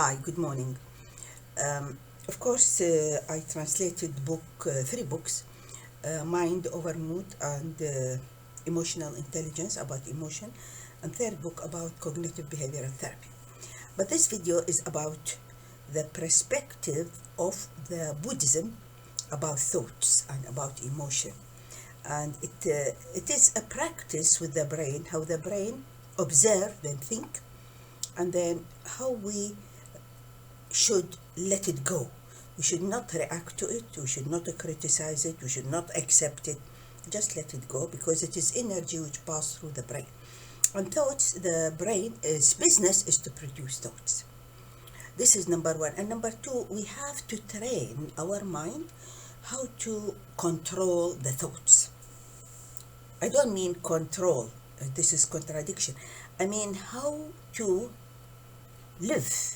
Hi, good morning. Um, of course, I translated three books, Mind Over Mood and Emotional Intelligence about emotion, and third book about cognitive behavioral therapy. But this video is about the perspective of the Buddhism about thoughts and about emotion. And it is a practice with the brain, how the brain observe, then think, and then how we should let it go. We should not react to it, we should not criticize it, we should not accept it. Just let it go because it is energy which passes through the brain. And thoughts, the brain's business is to produce thoughts. This is number one. And number two, we have to train our mind how to control the thoughts. I don't mean control, this is contradiction. I mean how to live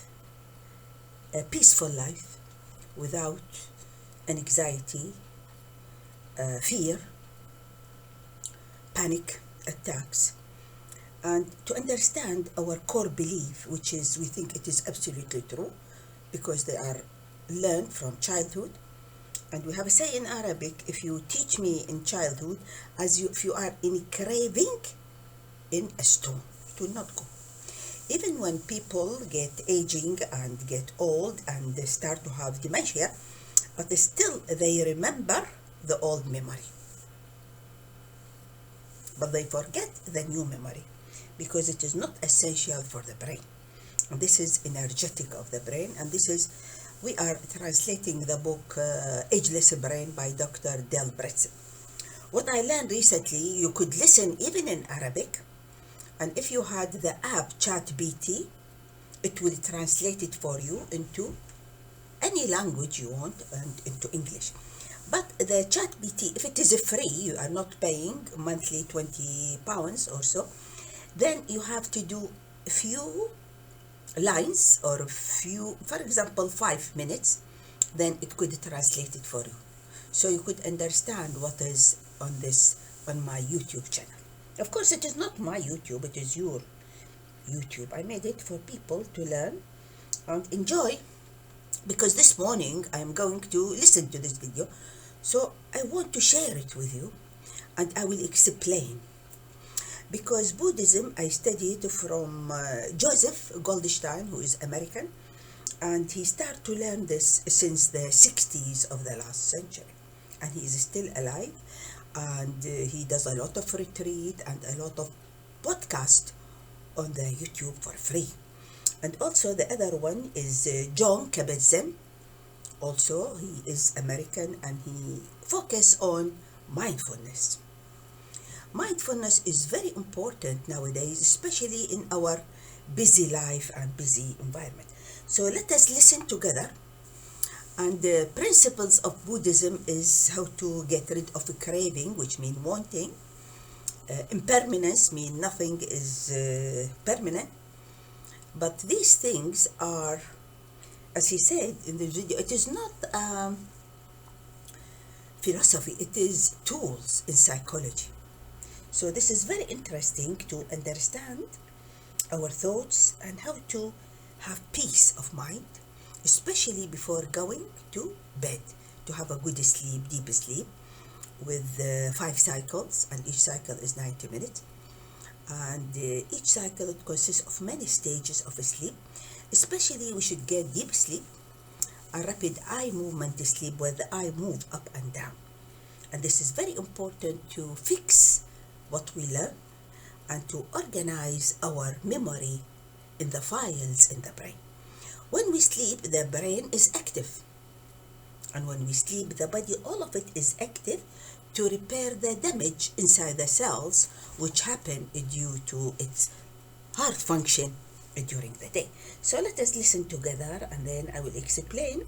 a peaceful life without anxiety, fear, panic attacks, and to understand our core belief, which is we think it is absolutely true because they are learned from childhood. And we have a say in Arabic, if you teach me in childhood, if you are in craving in a stone, it will not go. Even when people get aging and get old and they start to have dementia, but still they remember the old memory. But they forget the new memory because it is not essential for the brain. And this is energetic of the brain, and we are translating the book Ageless Brain by Dr. Del Bretz. What I learned recently, you could listen even in Arabic, and if you had the app ChatBT, it will translate it for you into any language you want and into English. But the ChatBT, if it is free, you are not paying monthly £20 or so, then you have to do a few lines or for example, 5 minutes, then it could translate it for you. So you could understand what is on my YouTube channel. Of course, it is not my YouTube, it is your YouTube. I made it for people to learn and enjoy, because this morning I am going to listen to this video. So I want to share it with you and I will explain. Because Buddhism, I studied from Joseph Goldstein, who is American, and he started to learn this since the 60s of the last century. And he is still alive, and he does a lot of retreat and a lot of podcast on the YouTube for free. And also the other one is John Kabat-Zinn. Also, he is American and he focuses on mindfulness. Mindfulness is very important nowadays, especially in our busy life and busy environment. So let us listen together. And the principles of Buddhism is how to get rid of a craving, which means wanting. Impermanence means nothing is permanent. But these things are, as he said in the video, it is not philosophy, it is tools in psychology. So this is very interesting to understand our thoughts and how to have peace of mind, especially before going to bed, to have a good sleep, deep sleep, with 5 cycles, and each cycle is 90 minutes. And each cycle, it consists of many stages of sleep. Especially we should get deep sleep, a rapid eye movement sleep where the eye move up and down. And this is very important to fix what we learn and to organize our memory in the files in the brain. When we sleep, the brain is active. And when we sleep, the body, all of it is active to repair the damage inside the cells which happen due to its heart function during the day. So let us listen together and then I will explain,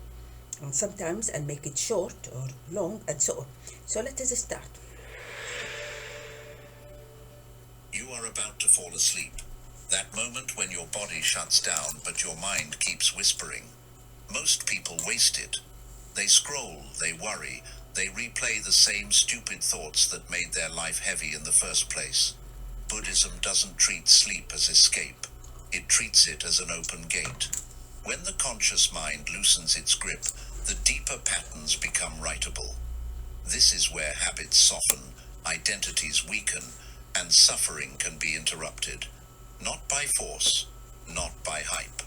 and sometimes I'll make it short or long and so on. So let us start. You are about to fall asleep. That moment when your body shuts down but your mind keeps whispering. Most people waste it. They scroll, they worry, they replay the same stupid thoughts that made their life heavy in the first place. Buddhism doesn't treat sleep as escape. It treats it as an open gate. When the conscious mind loosens its grip, the deeper patterns become writable. This is where habits soften, identities weaken, and suffering can be interrupted. Not by force, not by hype,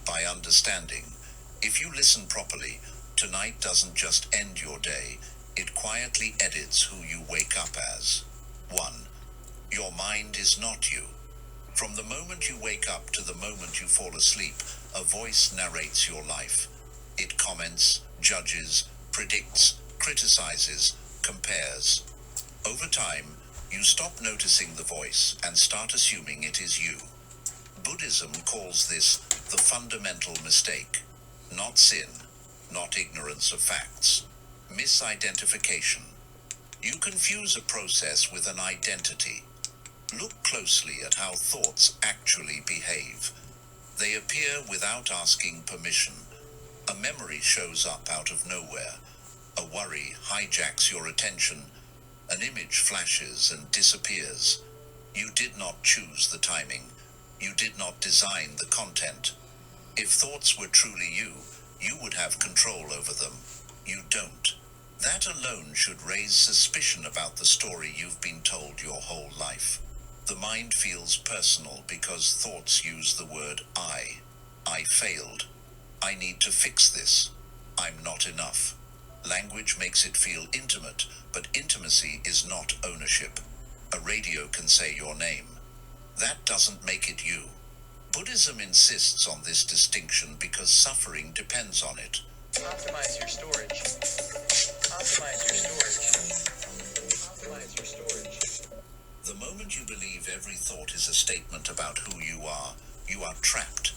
by understanding. If you listen properly, tonight doesn't just end your day, it quietly edits who you wake up as. 1. Your mind is not you. From the moment you wake up to the moment you fall asleep, a voice narrates your life. It comments, judges, predicts, criticizes, compares. Over time, you stop noticing the voice and start assuming it is you. Buddhism calls this the fundamental mistake. Not sin, not ignorance of facts. Misidentification. You confuse a process with an identity. Look closely at how thoughts actually behave. They appear without asking permission. A memory shows up out of nowhere. A worry hijacks your attention. An image flashes and disappears. You did not choose the timing. You did not design the content. If thoughts were truly you, you would have control over them. You don't. That alone should raise suspicion about the story you've been told your whole life. The mind feels personal because thoughts use the word I. I failed. I need to fix this. I'm not enough. Language makes it feel intimate, but intimacy is not ownership. A radio can say your name. That doesn't make it you. Buddhism insists on this distinction because suffering depends on it. Optimize your storage. Optimize your storage. Optimize your storage. The moment you believe every thought is a statement about who you are trapped.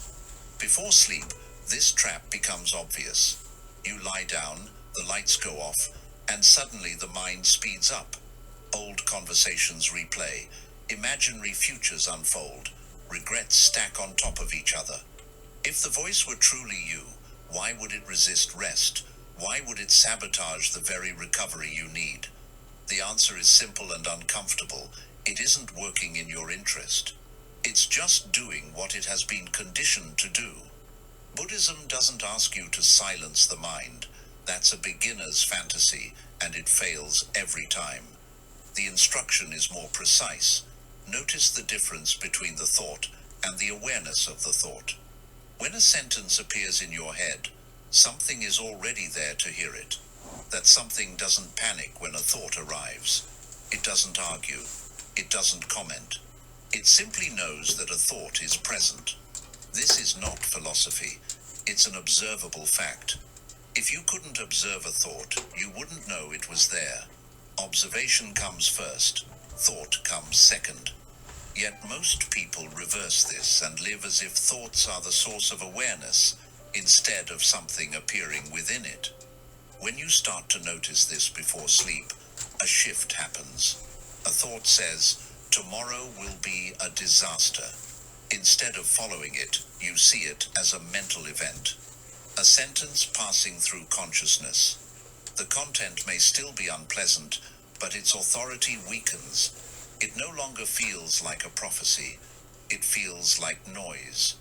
Before sleep, this trap becomes obvious. You lie down, the lights go off, and suddenly the mind speeds up. Old conversations replay, imaginary futures unfold, regrets stack on top of each other. If the voice were truly you, why would it resist rest? Why would it sabotage the very recovery you need? The answer is simple and uncomfortable. It isn't working in your interest. It's just doing what it has been conditioned to do. Buddhism doesn't ask you to silence the mind. That's a beginner's fantasy, and it fails every time. The instruction is more precise. Notice the difference between the thought and the awareness of the thought. When a sentence appears in your head, something is already there to hear it. That something doesn't panic when a thought arrives. It doesn't argue. It doesn't comment. It simply knows that a thought is present. This is not philosophy. It's an observable fact. If you couldn't observe a thought, you wouldn't know it was there. Observation comes first. Thought comes second. Yet most people reverse this and live as if thoughts are the source of awareness instead of something appearing within it. When you start to notice this before sleep, a shift happens. A thought says, "Tomorrow will be a disaster." Instead of following it, you see it as a mental event. A sentence passing through consciousness. The content may still be unpleasant, but its authority weakens. It no longer feels like a prophecy. It feels like noise.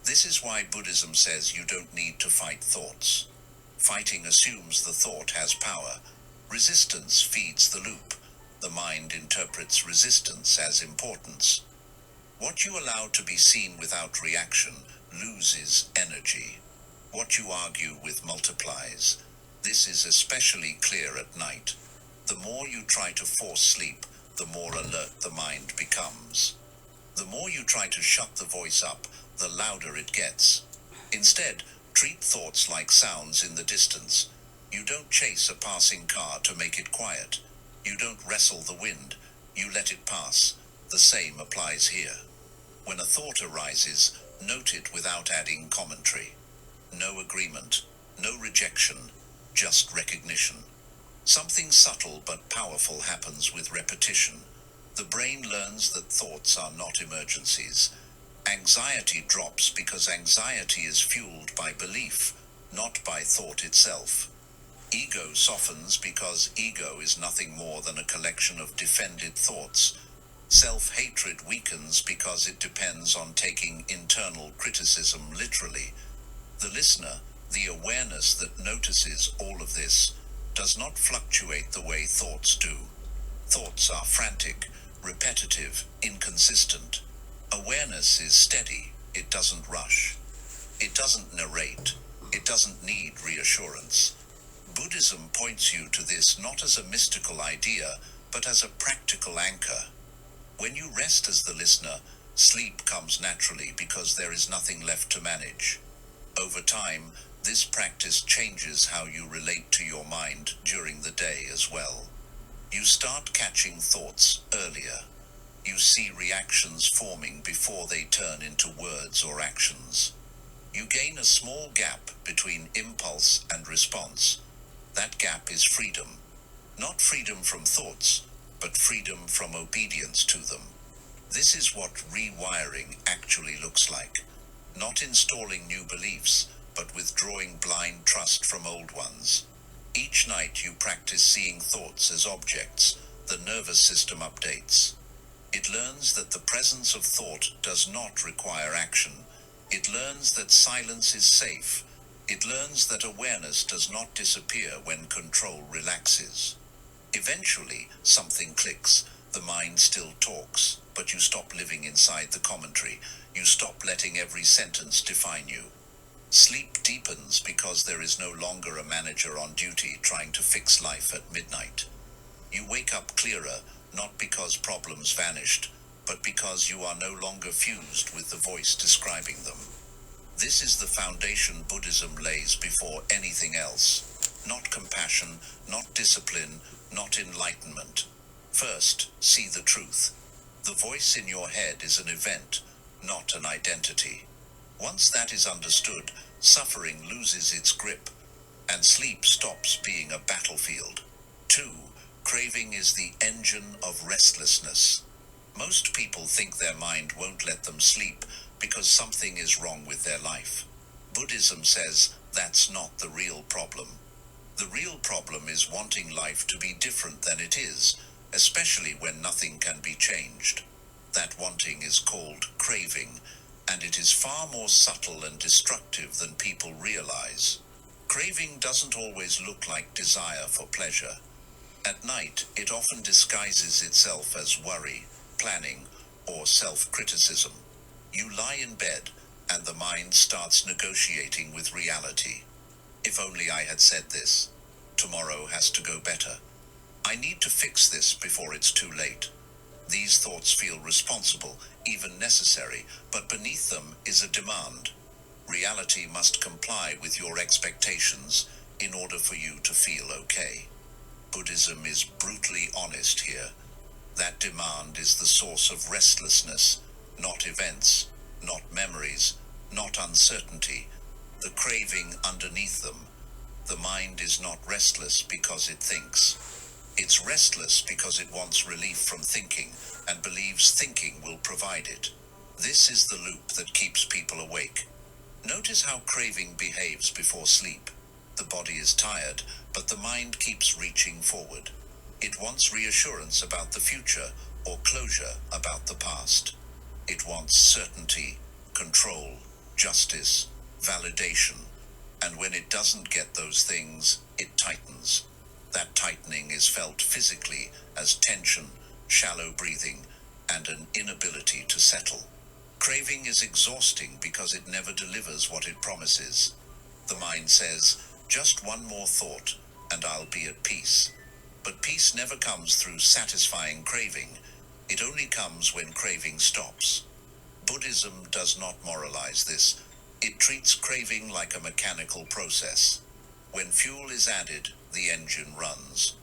This is why Buddhism says you don't need to fight thoughts. Fighting assumes the thought has power. Resistance feeds the loop. The mind interprets resistance as importance. What you allow to be seen without reaction loses energy. What you argue with multiplies. This is especially clear at night. The more you try to force sleep, the more alert the mind becomes. The more you try to shut the voice up, the louder it gets. Instead, treat thoughts like sounds in the distance. You don't chase a passing car to make it quiet. You don't wrestle the wind. You let it pass. The same applies here. When a thought arises, note it without adding commentary. No agreement, no rejection, just recognition. Something subtle but powerful happens with repetition. The brain learns that thoughts are not emergencies. Anxiety drops because anxiety is fueled by belief, not by thought itself. Ego softens because ego is nothing more than a collection of defended thoughts. Self-hatred weakens because it depends on taking internal criticism literally. The listener, the awareness that notices all of this, does not fluctuate the way thoughts do. Thoughts are frantic, repetitive, inconsistent. Awareness is steady, it doesn't rush. It doesn't narrate, it doesn't need reassurance. Buddhism points you to this not as a mystical idea, but as a practical anchor. When you rest as the listener, sleep comes naturally because there is nothing left to manage. Over time, this practice changes how you relate to your mind during the day as well. You start catching thoughts earlier. You see reactions forming before they turn into words or actions. You gain a small gap between impulse and response. That gap is freedom. Not freedom from thoughts, but freedom from obedience to them. This is what rewiring actually looks like. Not installing new beliefs, but withdrawing blind trust from old ones. Each night you practice seeing thoughts as objects. The nervous system updates. It learns that the presence of thought does not require action. It learns that silence is safe. It learns that awareness does not disappear when control relaxes. Eventually, something clicks. The mind still talks, but you stop living inside the commentary. You stop letting every sentence define you. Sleep deepens because there is no longer a manager on duty trying to fix life at midnight. You wake up clearer, not because problems vanished, but because you are no longer fused with the voice describing them. This is the foundation Buddhism lays before anything else. Not compassion, not discipline, not enlightenment. First, see the truth. The voice in your head is an event, not an identity. Once that is understood, suffering loses its grip, and sleep stops being a battlefield. 2. Craving is the engine of restlessness. Most people think their mind won't let them sleep because something is wrong with their life. Buddhism says that's not the real problem. The real problem is wanting life to be different than it is, especially when nothing can be changed. That wanting is called craving, and it is far more subtle and destructive than people realize. Craving doesn't always look like desire for pleasure. At night, it often disguises itself as worry, planning, or self-criticism. You lie in bed, and the mind starts negotiating with reality. If only I had said this. Tomorrow has to go better. I need to fix this before it's too late. These thoughts feel responsible, even necessary, but beneath them is a demand. Reality must comply with your expectations in order for you to feel okay. Buddhism is brutally honest here. That demand is the source of restlessness, not events, not memories, not uncertainty, the craving underneath them. The mind is not restless because it thinks. It's restless because it wants relief from thinking and believes thinking will provide it. This is the loop that keeps people awake. Notice how craving behaves before sleep. The body is tired, but the mind keeps reaching forward. It wants reassurance about the future or closure about the past. It wants certainty, control, justice, validation. And when it doesn't get those things, it tightens. That tightening is felt physically as tension, shallow breathing, and an inability to settle. Craving is exhausting because it never delivers what it promises. The mind says, just one more thought, and I'll be at peace. But peace never comes through satisfying craving. It only comes when craving stops. Buddhism does not moralize this. It treats craving like a mechanical process. When fuel is added, the engine runs.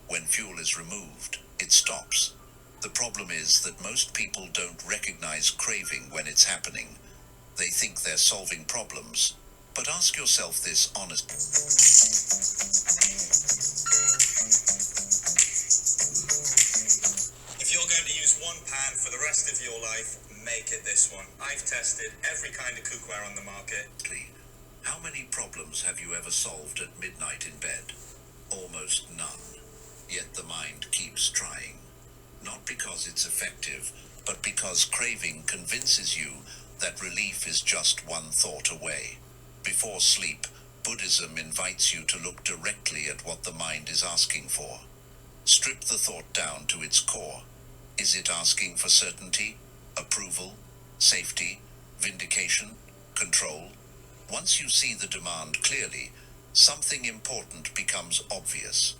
When fuel is removed, it stops. The problem is that most people don't recognize craving when it's happening. They think they're solving problems. But ask yourself this honestly. If you're going to use one pan for the rest of your life, make it this one. I've tested every kind of cookware on the market. How many problems have you ever solved at midnight in bed? Almost none. Yet the mind keeps trying. Not because it's effective, but because craving convinces you that relief is just one thought away. Before before sleep, Buddhism invites you to look directly at what the mind is asking for. Strip the thought down to its core. Is it asking for certainty, approval, safety, vindication, control? Once you see the demand clearly, something important becomes obvious.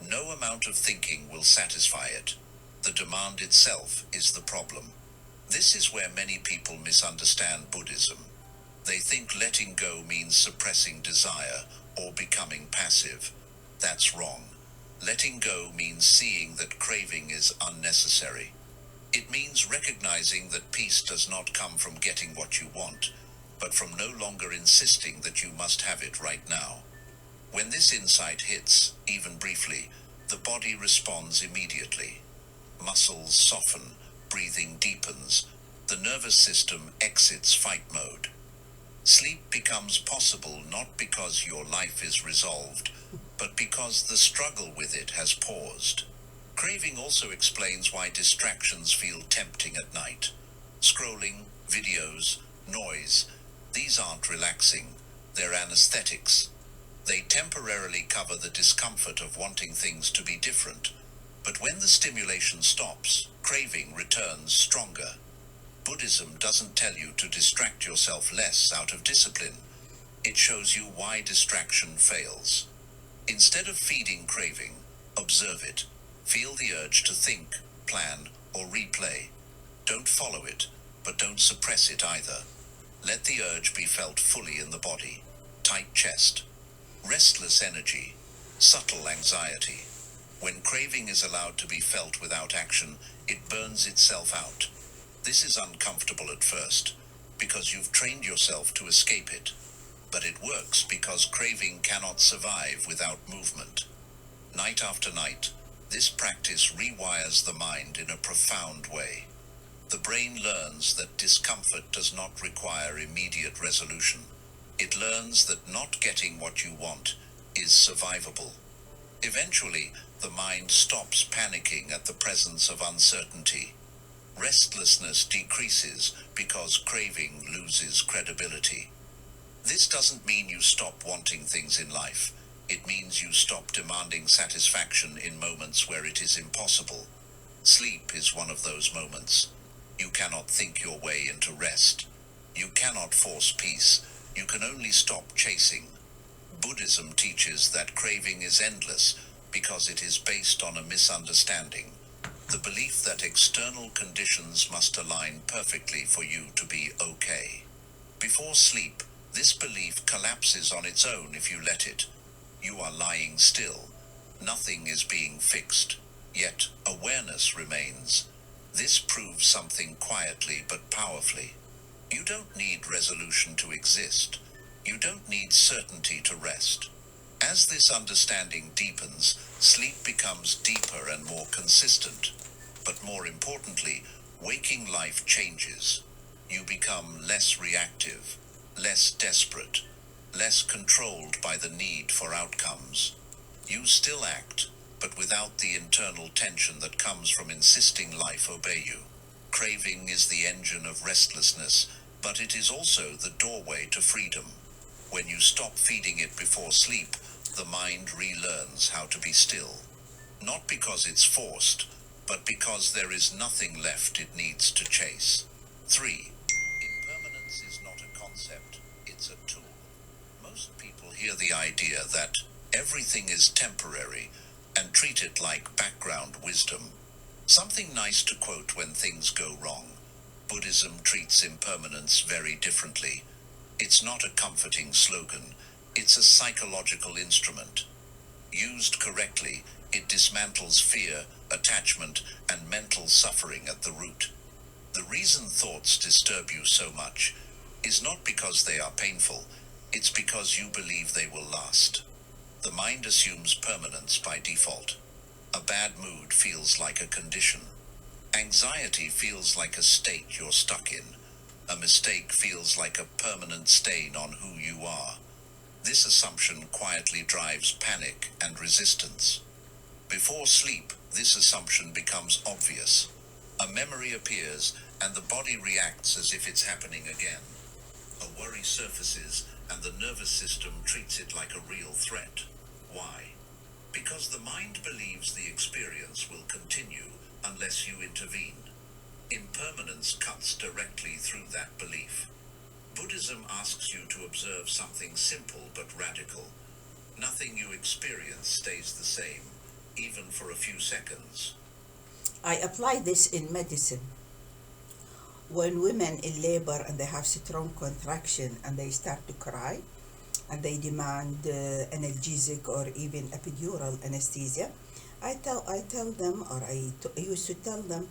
No amount of thinking will satisfy it. The demand itself is the problem. This is where many people misunderstand Buddhism. They think letting go means suppressing desire or becoming passive. That's wrong. Letting go means seeing that craving is unnecessary. It means recognizing that peace does not come from getting what you want, but from no longer insisting that you must have it right now. When this insight hits, even briefly, the body responds immediately. Muscles soften, breathing deepens, the nervous system exits fight mode. Sleep becomes possible not because your life is resolved, but because the struggle with it has paused. Craving also explains why distractions feel tempting at night. Scrolling, videos, noise, these aren't relaxing, they're anesthetics. They temporarily cover the discomfort of wanting things to be different. But when the stimulation stops, craving returns stronger. Buddhism doesn't tell you to distract yourself less out of discipline. It shows you why distraction fails. Instead of feeding craving, observe it. Feel the urge to think, plan, or replay. Don't follow it, but don't suppress it either. Let the urge be felt fully in the body. Tight chest, restless energy, subtle anxiety. When craving is allowed to be felt without action, it burns itself out. This is uncomfortable at first, because you've trained yourself to escape it. But it works because craving cannot survive without movement. Night after night, this practice rewires the mind in a profound way. The brain learns that discomfort does not require immediate resolution. It learns that not getting what you want is survivable. Eventually, the mind stops panicking at the presence of uncertainty. Restlessness decreases because craving loses credibility. This doesn't mean you stop wanting things in life. It means you stop demanding satisfaction in moments where it is impossible. Sleep is one of those moments. You cannot think your way into rest. You cannot force peace. You can only stop chasing. Buddhism teaches that craving is endless because it is based on a misunderstanding. The belief that external conditions must align perfectly for you to be okay. Before sleep, this belief collapses on its own if you let it. You are lying still. Nothing is being fixed. Yet awareness remains. This proves something quietly but powerfully. You don't need resolution to exist. You don't need certainty to rest. As this understanding deepens, sleep becomes deeper and more consistent. But more importantly, waking life changes. You become less reactive, less desperate, less controlled by the need for outcomes. You still act, but without the internal tension that comes from insisting life obey you. Craving is the engine of restlessness, but it is also the doorway to freedom. When you stop feeding it before sleep, the mind relearns how to be still. Not because it's forced, but because there is nothing left it needs to chase. 3. Impermanence is not a concept, it's a tool. Most people hear the idea that everything is temporary and treat it like background wisdom. Something nice to quote when things go wrong. Buddhism treats impermanence very differently. It's not a comforting slogan, it's a psychological instrument. Used correctly, it dismantles fear, attachment, and mental suffering at the root. The reason thoughts disturb you so much is not because they are painful, it's because you believe they will last. The mind assumes permanence by default. A bad mood feels like a condition. Anxiety feels like a state you're stuck in. A mistake feels like a permanent stain on who you are. This assumption quietly drives panic and resistance. Before sleep, this assumption becomes obvious. A memory appears and the body reacts as if it's happening again. A worry surfaces and the nervous system treats it like a real threat. Why? Because the mind believes the experience will continue unless you intervene. Impermanence cuts directly through that belief. Buddhism asks you to observe something simple but radical. Nothing you experience stays the same, even for a few seconds. I apply this in medicine. When women in labor and they have strong contraction and they start to cry and they demand analgesic or even epidural anesthesia, I tell them, or I used to tell them,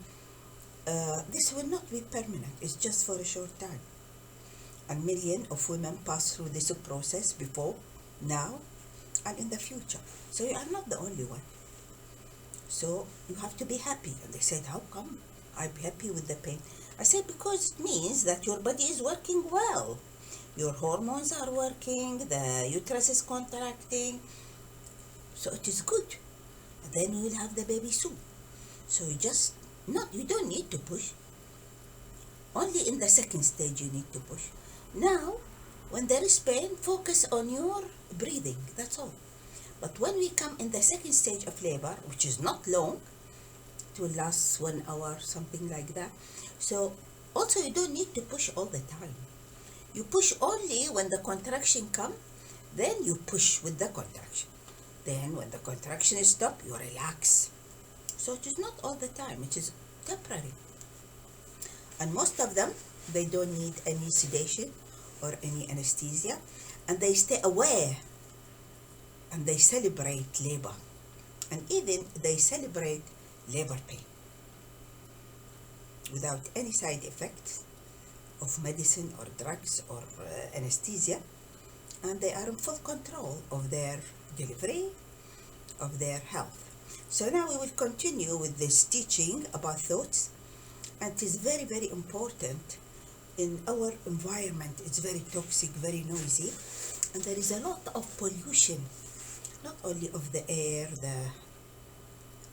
this will not be permanent. It's just for a short time. And millions of women pass through this process before, now, and in the future. So you are not the only one. So you have to be happy. And they said, how come I'm happy with the pain? I said, because it means that your body is working well. Your hormones are working, the uterus is contracting. So it is good. And then you will have the baby soon. So you don't need to push. Only in the second stage you need to push. Now, when there is pain, focus on your breathing, that's all. But when we come in the second stage of labor, which is not long, it will last 1 hour, something like that. So, also you don't need to push all the time. You push only when the contraction comes, then you push with the contraction. Then when the contraction is stopped, you relax. So it is not all the time, it is temporary. And most of them, they don't need any sedation or any anesthesia, and they stay aware and they celebrate labor, and even they celebrate labor pain without any side effects of medicine or drugs or anesthesia, and they are in full control of their delivery, of their health. So now we will continue with this teaching about thoughts. And it is very, very important in our environment. It's very toxic, very noisy, and there is a lot of pollution, not only of the air, the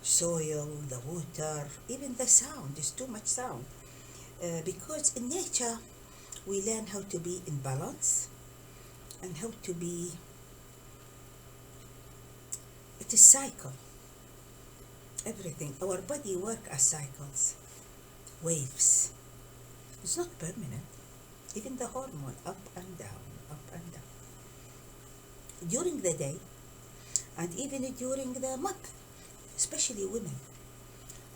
soil, the water, even the sound. There's too much sound. Because in nature, we learn how to be in balance and how to be, it is cycle. Everything, our body works as cycles. Waves. It's not permanent. Even the hormone, up and down, up and down. During the day, and even during the month, especially women.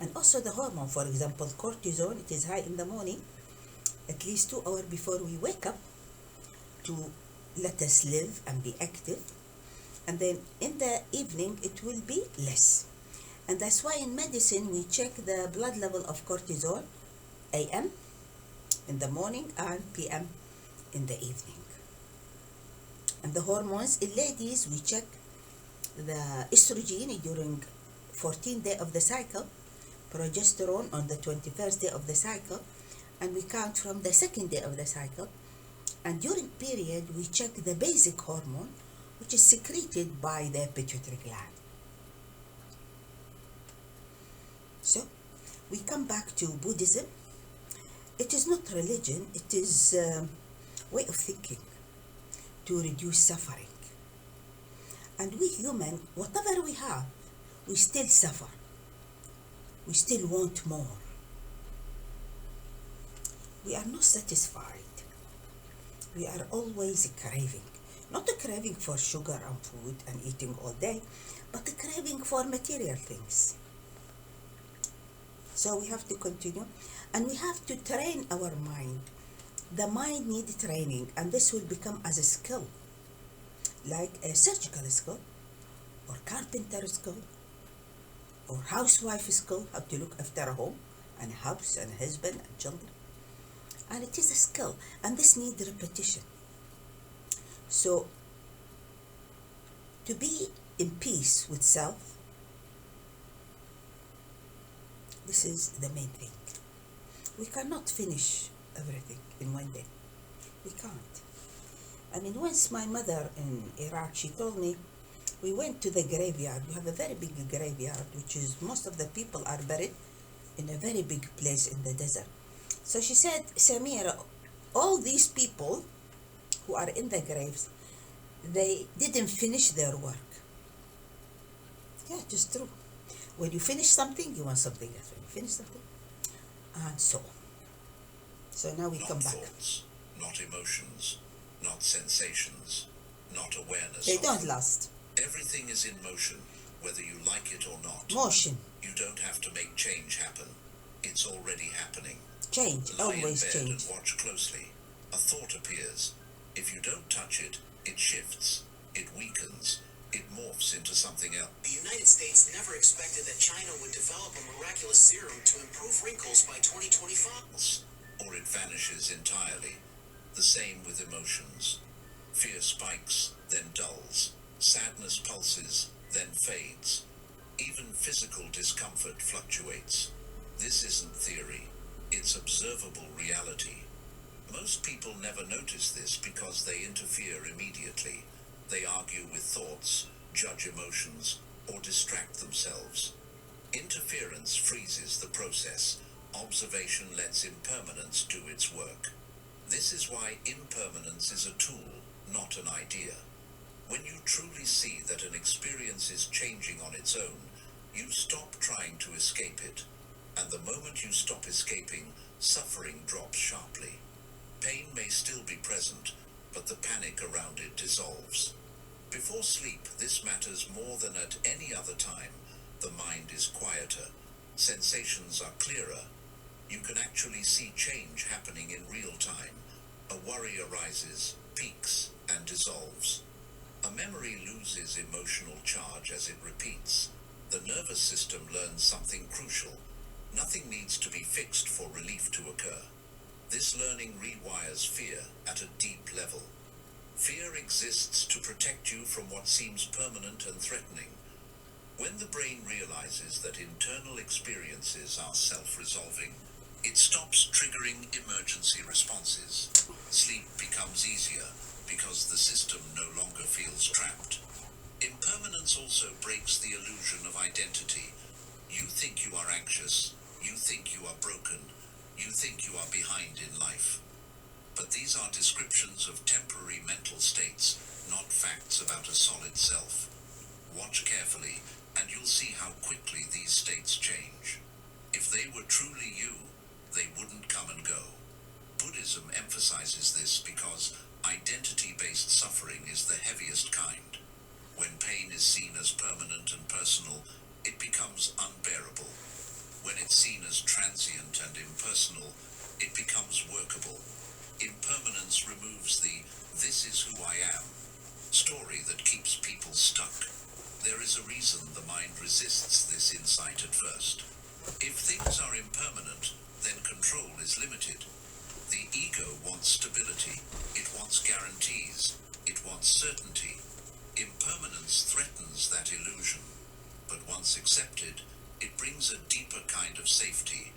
And also the hormone, for example, cortisol, it is high in the morning, at least 2 hours before we wake up, to let us live and be active. And then in the evening, it will be less. And that's why in medicine we check the blood level of cortisol AM in the morning and PM in the evening. And the hormones in ladies, we check the estrogen during 14th day of the cycle, progesterone on the 21st day of the cycle, and we count from the 2nd day of the cycle. And during period, we check the basic hormone, which is secreted by the pituitary gland. So, we come back to Buddhism. It is not religion, it is a way of thinking to reduce suffering. And we human, whatever we have, we still suffer. We still want more. We are not satisfied. We are always craving. Not a craving for sugar and food and eating all day, but a craving for material things. So we have to continue, and we have to train our mind. The mind needs training, and this will become as a skill, like a surgical skill, or carpenter skill, or housewife skill, how to look after a home, and a house, and a husband, and children. And it is a skill, and this needs repetition. So, to be in peace with self, this is the main thing. We cannot finish everything in one day. We can't. I mean, once my mother in Iraq, she told me, we went to the graveyard. We have a very big graveyard, which is most of the people are buried in a very big place in the desert. So she said, Samira, all these people who are in the graves, they didn't finish their work. Yeah, just true. When you finish something, you want something else. When you finish something, and so on. So now we Not come back. thoughts, not emotions, not sensations, not awareness. They of don't them. last. Everything is in motion, whether you like it or not. Motion, You don't have to make change happen. It's already happening. change, Lie in always bed change. and watch closely. A thought appears. If you don't touch it, it shifts. It weakens. It morphs into something else. The United States never expected that China would develop a miraculous serum to improve wrinkles by 2025. Or it vanishes entirely. The same with emotions. Fear spikes, then dulls. Sadness pulses, then fades. Even physical discomfort fluctuates. This isn't theory. It's observable reality. Most people never notice this because they interfere immediately. They argue with thoughts, judge emotions, or distract themselves. Interference freezes the process. Observation lets impermanence do its work. This is why impermanence is a tool, not an idea. When you truly see that an experience is changing on its own, you stop trying to escape it. And the moment you stop escaping, suffering drops sharply. Pain may still be present, but the panic around it dissolves. Before sleep, this matters more than at any other time. The mind is quieter. Sensations are clearer. You can actually see change happening in real time. A worry arises, peaks, and dissolves. A memory loses emotional charge as it repeats. The nervous system learns something crucial. Nothing needs to be fixed for relief to occur. This learning rewires fear at a deep level. Fear exists to protect you from what seems permanent and threatening. When the brain realizes that internal experiences are self-resolving, it stops triggering emergency responses. Sleep becomes easier because the system no longer feels trapped. Impermanence also breaks the illusion of identity. You think you are anxious, you think you are broken, you think you are behind in life. But these are descriptions of temporary mental states, not facts about a solid self. Watch carefully, and you'll see how quickly these states change. If they were truly you, they wouldn't come and go. Buddhism emphasizes this because identity-based suffering is the heaviest kind. When pain is seen as permanent and personal, it becomes unbearable. When it's seen as transient and impersonal, it becomes workable. Impermanence removes the "this is who I am" story that keeps people stuck. There is a reason the mind resists this insight at first. If things are impermanent, then control is limited. The ego wants stability, it wants guarantees, it wants certainty. Impermanence threatens that illusion, but once accepted, it brings a deeper kind of safety,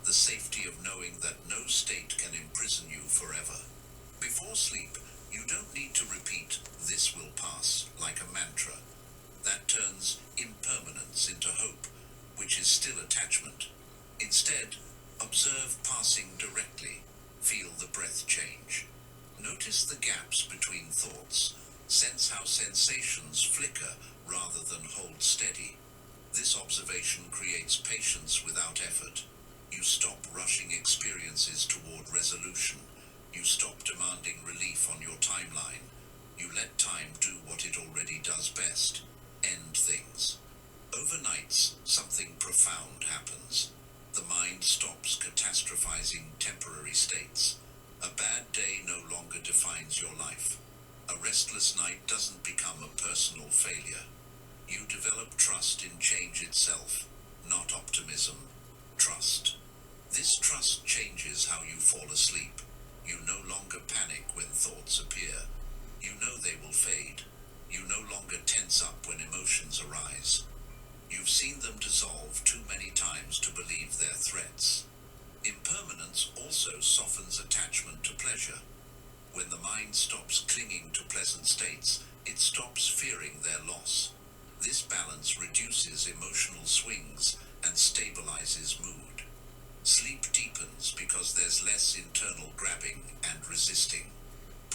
the safety of knowing that no state can imprison you forever. Before sleep, you don't need to repeat "this will pass" like a mantra. That turns impermanence into hope, which is still attachment. Instead, observe passing directly. Feel the breath change. Notice the gaps between thoughts. Sense how sensations flicker rather than hold steady. This observation creates patience without effort. You stop rushing experiences toward resolution. You stop demanding relief on your timeline. You let time do what it already does best: end things. Overnights, something profound happens. The mind stops catastrophizing temporary states. A bad day no longer defines your life. A restless night doesn't become a personal failure. You develop trust in change itself, not optimism. Trust. This trust changes how you fall asleep. You no longer panic when thoughts appear. You know they will fade. You no longer tense up when emotions arise. You've seen them dissolve too many times to believe they're threats. Impermanence also softens attachment to pleasure. When the mind stops clinging to pleasant states, it stops fearing their loss. This balance reduces emotional swings and stabilizes mood. Sleep deepens because there's less internal grabbing and resisting.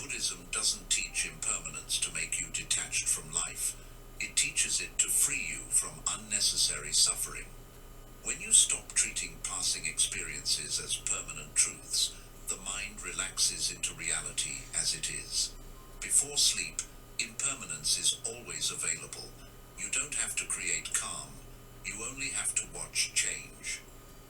Buddhism doesn't teach impermanence to make you detached from life. It teaches it to free you from unnecessary suffering. When you stop treating passing experiences as permanent truths, the mind relaxes into reality as it is. Before sleep, impermanence is always available. You don't have to create calm, you only have to watch change.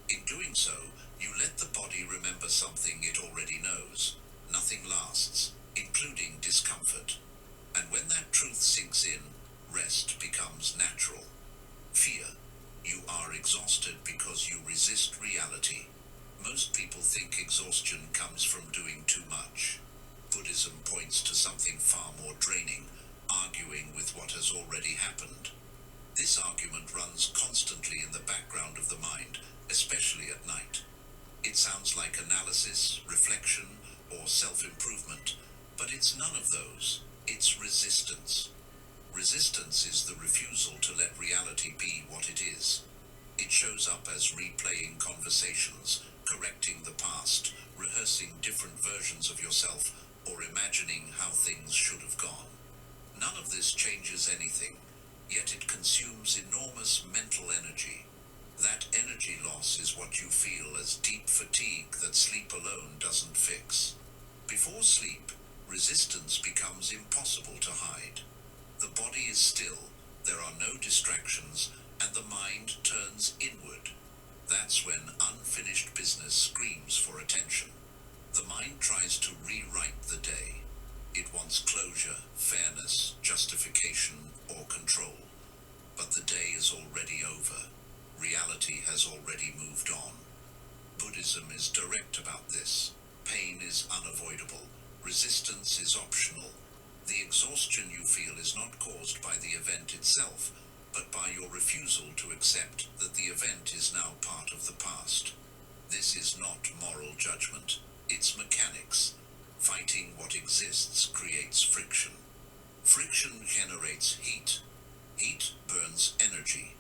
In doing so, you let the body remember something it already knows. Nothing lasts, including discomfort. And when that truth sinks in, rest becomes natural. Fear. You are exhausted because you resist reality. Most people think exhaustion comes from doing too much. Buddhism points to something far more draining, arguing with what has already happened. This argument runs constantly in the background of the mind, especially at night. It sounds like analysis, reflection, or self-improvement, but it's none of those. It's resistance. Resistance is the refusal to let reality be what it is. It shows up as replaying conversations, correcting the past, rehearsing different versions of yourself, or imagining how things should have gone. None of this changes anything, yet it consumes enormous mental energy. That energy loss is what you feel as deep fatigue that sleep alone doesn't fix. Before sleep, resistance becomes impossible to hide. The body is still, there are no distractions, and the mind turns inward. That's when unfinished business screams for attention. The mind tries to rewrite the day. It wants closure, fairness, justification, or control. But the day is already over. Reality has already moved on. Buddhism is direct about this. Pain is unavoidable. Resistance is optional. The exhaustion you feel is not caused by the event itself, but by your refusal to accept that the event is now part of the past. This is not moral judgment. It's mechanics. Fighting what exists creates friction. Friction generates heat. Heat burns energy.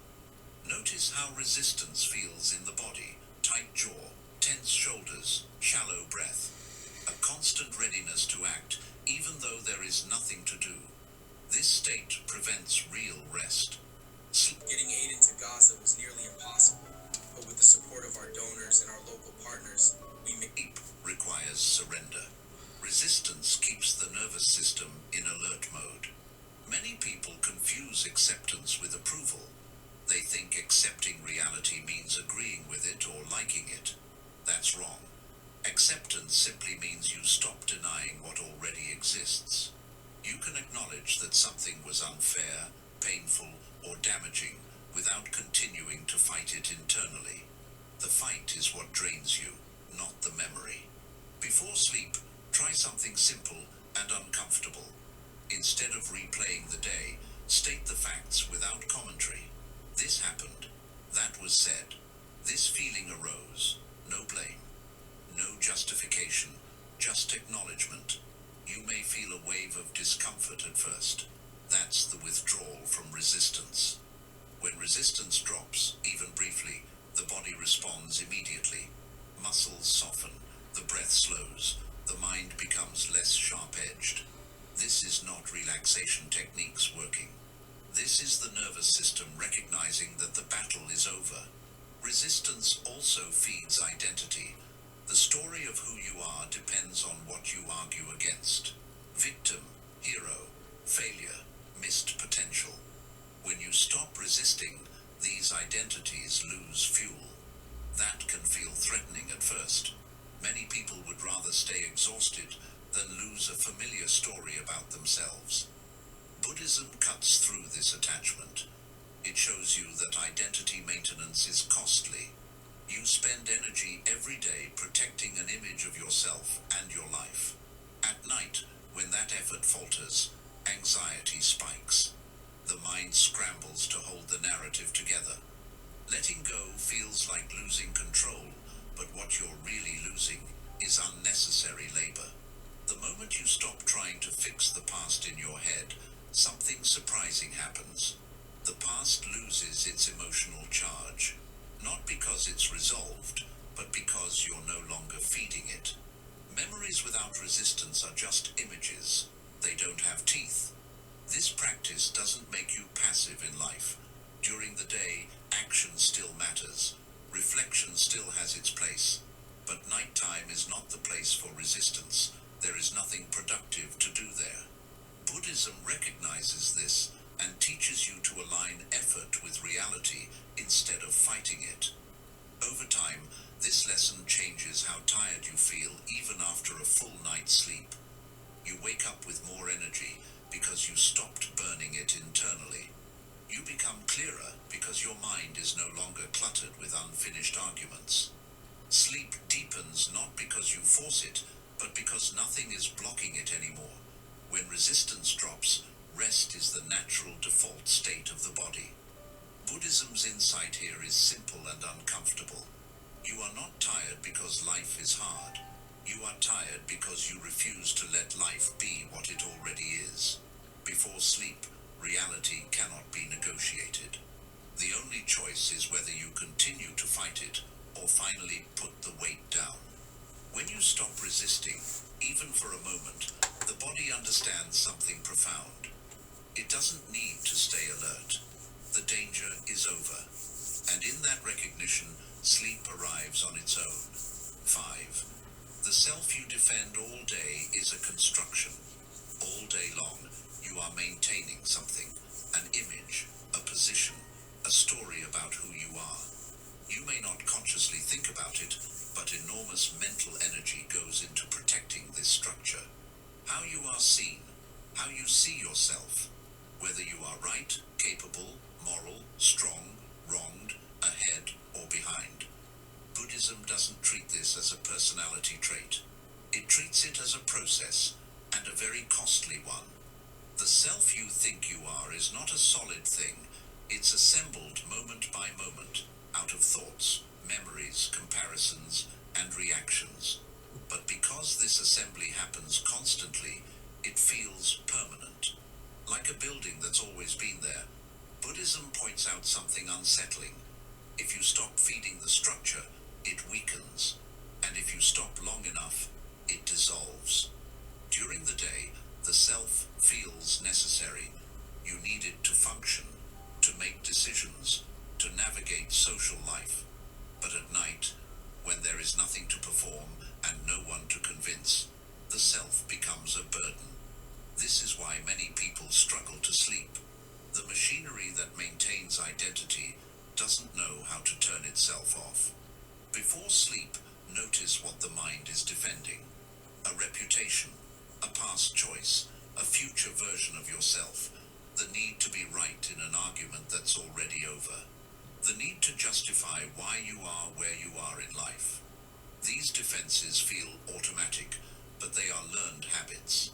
Notice how resistance feels in the body. Tight jaw, tense shoulders, shallow breath. A constant readiness to act, even though there is nothing to do. This state prevents real rest. Getting aid into Gaza was nearly impossible, but with the support of our donors and our local partners, we made Sleep requires surrender. Resistance keeps the nervous system in alert mode. Many people confuse acceptance with approval. They think accepting reality means agreeing with it or liking it. That's wrong. Acceptance simply means you stop denying what already exists. You can acknowledge that something was unfair, painful, or damaging without continuing to fight it internally. The fight is what drains you, not the memory. Before sleep, try something simple and uncomfortable. Instead of replaying the day, state the facts without commentary. This happened. That was said. This feeling arose. No blame. No justification. Just acknowledgement. You may feel a wave of discomfort at first. That's the withdrawal from resistance. When resistance drops, even briefly, the body responds immediately. Muscles soften, the breath slows, the mind becomes less sharp-edged. This is not relaxation techniques working. This is the nervous system recognizing that the battle is over. Resistance also feeds identity. The story of who you are depends on what you argue against. Victim, hero, failure, missed potential. When you stop resisting, these identities lose fuel. That can feel threatening at first. Many people would rather stay exhausted than lose a familiar story about themselves. Buddhism cuts through this attachment. It shows you that identity maintenance is costly. You spend energy every day protecting an image of yourself and your life. At night, when that effort falters, anxiety spikes. The mind scrambles to hold the narrative together. Letting go feels like losing control, but what you're really losing is unnecessary labor. The moment you stop trying to fix the past in your head, something surprising happens. The past loses its emotional charge, not because it's resolved, but because you're no longer feeding it. Memories without resistance are just images. They don't have teeth. This practice doesn't make you passive in life. During the day, action still matters. Reflection still has its place. But nighttime is not the place for resistance. There is nothing productive to do there. Buddhism recognizes this and teaches you to align effort with reality instead of fighting it. Over time, this lesson changes how tired you feel even after a full night's sleep. You wake up with more energy because you stopped burning it internally. You become clearer because your mind is no longer cluttered with unfinished arguments. Sleep deepens not because you force it, but because nothing is blocking it anymore. When resistance drops, rest is the natural default state of the body. Buddhism's insight here is simple and uncomfortable. You are not tired because life is hard. You are tired because you refuse to let life be what it already is. Before sleep, reality cannot be negotiated. The only choice is whether you continue to fight it or finally put the weight down. When you stop resisting, even for a moment, the body understands something profound. It doesn't need to stay alert. The danger is over. And in that recognition, sleep arrives on its own. 5. The self you defend all day is a construction. All day long, you are maintaining something, an image, a position, a story about who you are. You may not consciously think about it, but enormous mental energy goes into protecting this structure. How you are seen, how you see yourself, whether you are right, capable, moral, strong, wronged, ahead, or behind. Buddhism doesn't treat this as a personality trait. It treats it as a process, and a very costly one. The self you think you are is not a solid thing. It's assembled moment by moment, out of thoughts, memories, comparisons, and reactions. But because this assembly happens constantly, it feels permanent. Like a building that's always been there, Buddhism points out something unsettling. If you stop feeding the structure, it weakens. And if you stop long enough, it dissolves. During the day, the self feels necessary. You need it to function, to make decisions, to navigate social life. But at night, when there is nothing to perform and no one to convince, the self becomes a burden. This is why many people struggle to sleep. The machinery that maintains identity doesn't know how to turn itself off. Before sleep, notice what the mind is defending. A reputation, a past choice, a future version of yourself, the need to be right in an argument that's already over, the need to justify why you are where you are in life. These defenses feel automatic, but they are learned habits,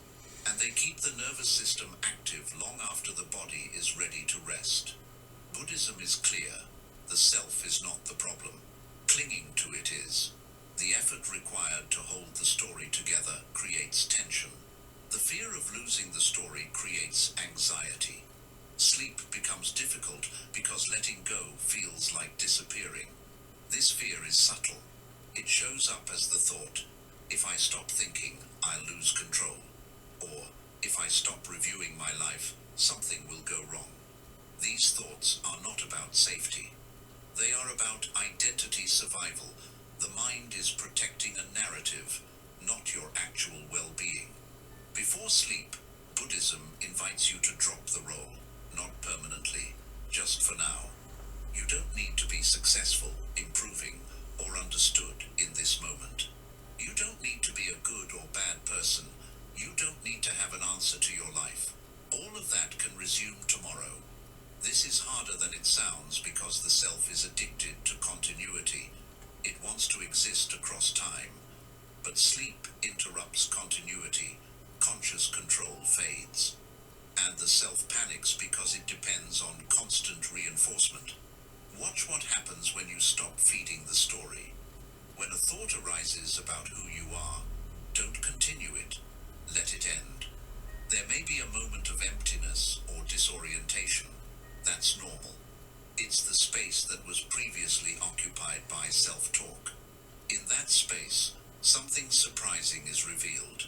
and they keep the nervous system active long after the body is ready to rest. Buddhism is clear. The self is not the problem. Clinging to it is. The effort required to hold the story together creates tension. The fear of losing the story creates anxiety. Sleep becomes difficult because letting go feels like disappearing. This fear is subtle. It shows up as the thought, if I stop thinking, I'll lose control. Or, if I stop reviewing my life, something will go wrong. These thoughts are not about safety. They are about identity survival. The mind is protecting a narrative, not your actual well-being. Before sleep, Buddhism invites you to drop the role, not permanently, just for now. You don't need to be successful, improving, or understood in this moment. You don't need to be a good or bad person. You don't need to have an answer to your life. All of that can resume tomorrow. This is harder than it sounds because the self is addicted to continuity. It wants to exist across time. But sleep interrupts continuity. Conscious control fades. And the self panics because it depends on constant reinforcement. Watch what happens when you stop feeding the story. When a thought arises about who you are, don't continue it. Let it end. There may be a moment of emptiness or disorientation. That's normal. It's the space that was previously occupied by self-talk. In that space, something surprising is revealed.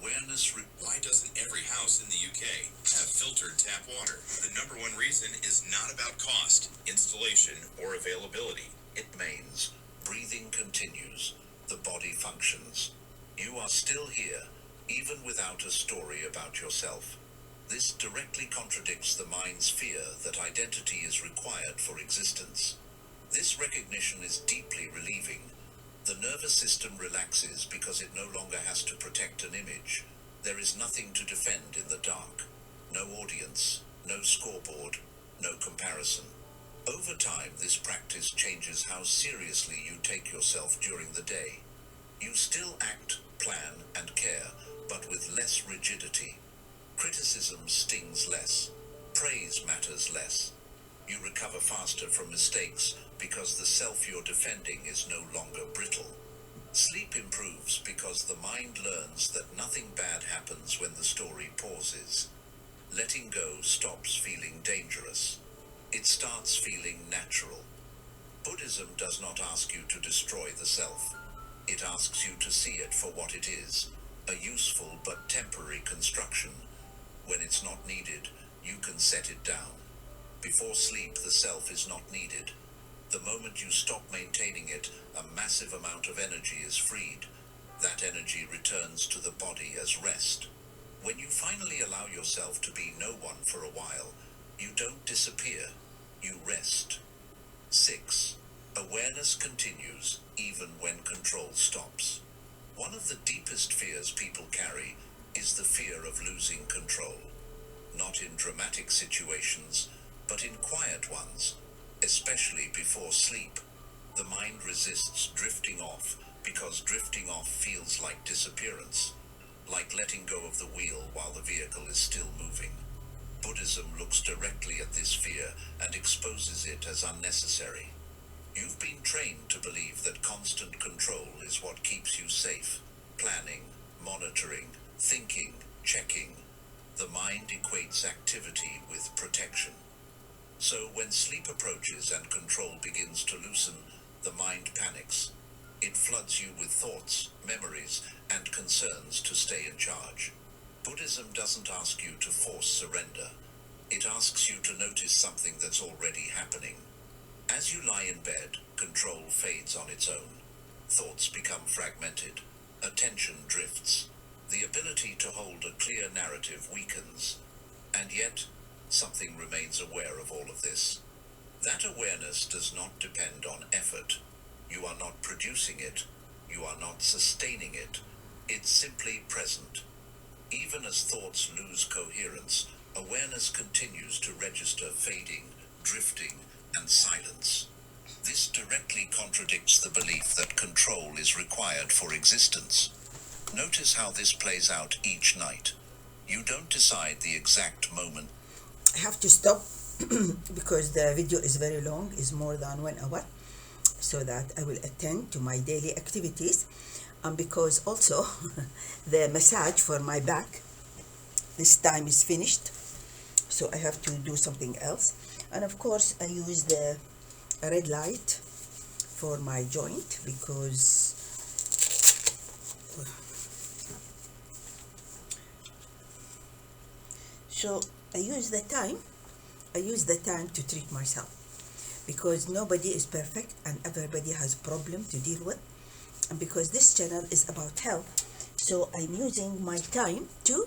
Why doesn't every house in the UK have filtered tap water? The number one reason is not about cost, installation, or availability. It remains. Breathing continues. The body functions. You are still here, even without a story about yourself. This directly contradicts the mind's fear that identity is required for existence. This recognition is deeply relieving. The nervous system relaxes because it no longer has to protect an image. There is nothing to defend in the dark. No audience, no scoreboard, no comparison. Over time, this practice changes how seriously you take yourself during the day. You still act, plan, and care, but with less rigidity. Criticism stings less. Praise matters less. You recover faster from mistakes because the self you're defending is no longer brittle. Sleep improves because the mind learns that nothing bad happens when the story pauses. Letting go stops feeling dangerous. It starts feeling natural. Buddhism does not ask you to destroy the self. It asks you to see it for what it is, a useful but temporary construction. When it's not needed, you can set it down. Before sleep, the self is not needed. The moment you stop maintaining it, a massive amount of energy is freed. That energy returns to the body as rest. When you finally allow yourself to be no one for a while, you don't disappear, you rest. 6. Awareness continues even when control stops. One of the deepest fears people carry is the fear of losing control. Not in dramatic situations, but in quiet ones, especially before sleep. The mind resists drifting off because drifting off feels like disappearance, like letting go of the wheel while the vehicle is still moving. Buddhism looks directly at this fear and exposes it as unnecessary. You've been trained to believe that constant control is what keeps you safe. Planning, monitoring, thinking, checking. The mind equates activity with protection. So when sleep approaches and control begins to loosen, the mind panics. It floods you with thoughts, memories, and concerns to stay in charge. Buddhism doesn't ask you to force surrender. It asks you to notice something that's already happening. As you lie in bed, control fades on its own. Thoughts become fragmented. Attention drifts. The ability to hold a clear narrative weakens. And yet, something remains aware of all of this. That awareness does not depend on effort. You are not producing it. You are not sustaining it. It's simply present. Even as thoughts lose coherence, awareness continues to register fading, drifting, and silence. This directly contradicts the belief that control is required for existence. Notice how this plays out each night. You don't decide the exact moment. I have to stop because the video is very long, is more than 1 hour, so that I will attend to my daily activities, and because also the massage for my back this time is finished, so I have to do something else. And of course I use the red light for my joint because so I use the time to treat myself, because nobody is perfect and everybody has problem to deal with, and because this channel is about health, so I'm using my time to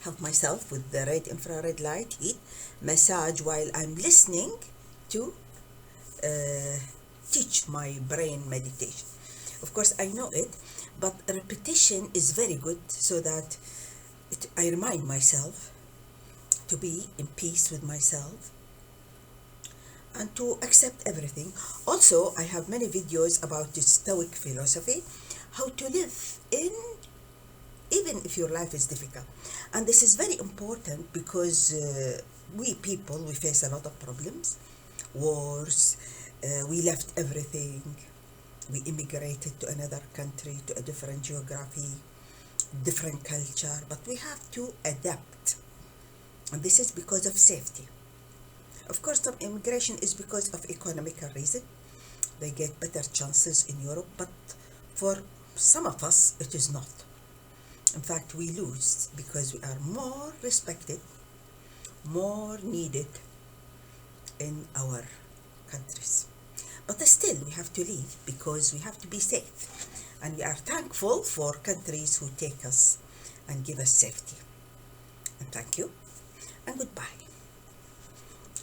help myself with the red infrared light heat massage while I'm listening to teach my brain meditation. Of course I know it, but repetition is very good, so that I remind myself to be in peace with myself and to accept everything. Also, I have many videos about the Stoic philosophy, how to live in even if your life is difficult. And this is very important because we people, we face a lot of problems, wars, we left everything, we immigrated to another country, to a different geography, different culture, but we have to adapt. And this is because of safety. Of course, some immigration is because of economical reason. They get better chances in Europe, but for some of us, it is not. In fact, we lose because we are more respected, more needed in our countries. But still, we have to leave because we have to be safe. And we are thankful for countries who take us and give us safety. And thank you and goodbye.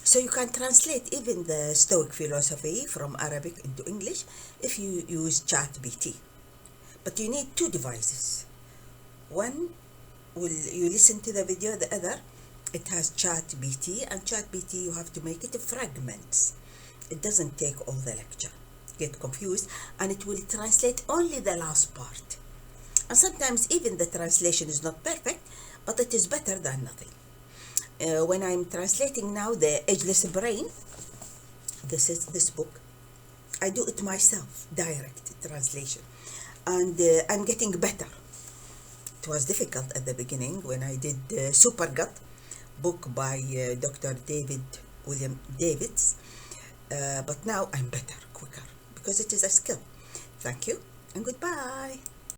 So you can translate even the Stoic philosophy from Arabic into English if you use ChatGPT. But you need two devices. One, will you listen to the video, the other, it has ChatGPT, and ChatGPT you have to make it fragments. It doesn't take all the lecture. Get confused, and it will translate only the last part. And sometimes even the translation is not perfect, but it is better than nothing. When I'm translating now the Ageless Brain, this is this book, I do it myself, direct translation, and I'm getting better. It was difficult at the beginning when I did Super Gut, book by Dr. William Davids, but now I'm better, quicker, because it is a skill. Thank you and goodbye.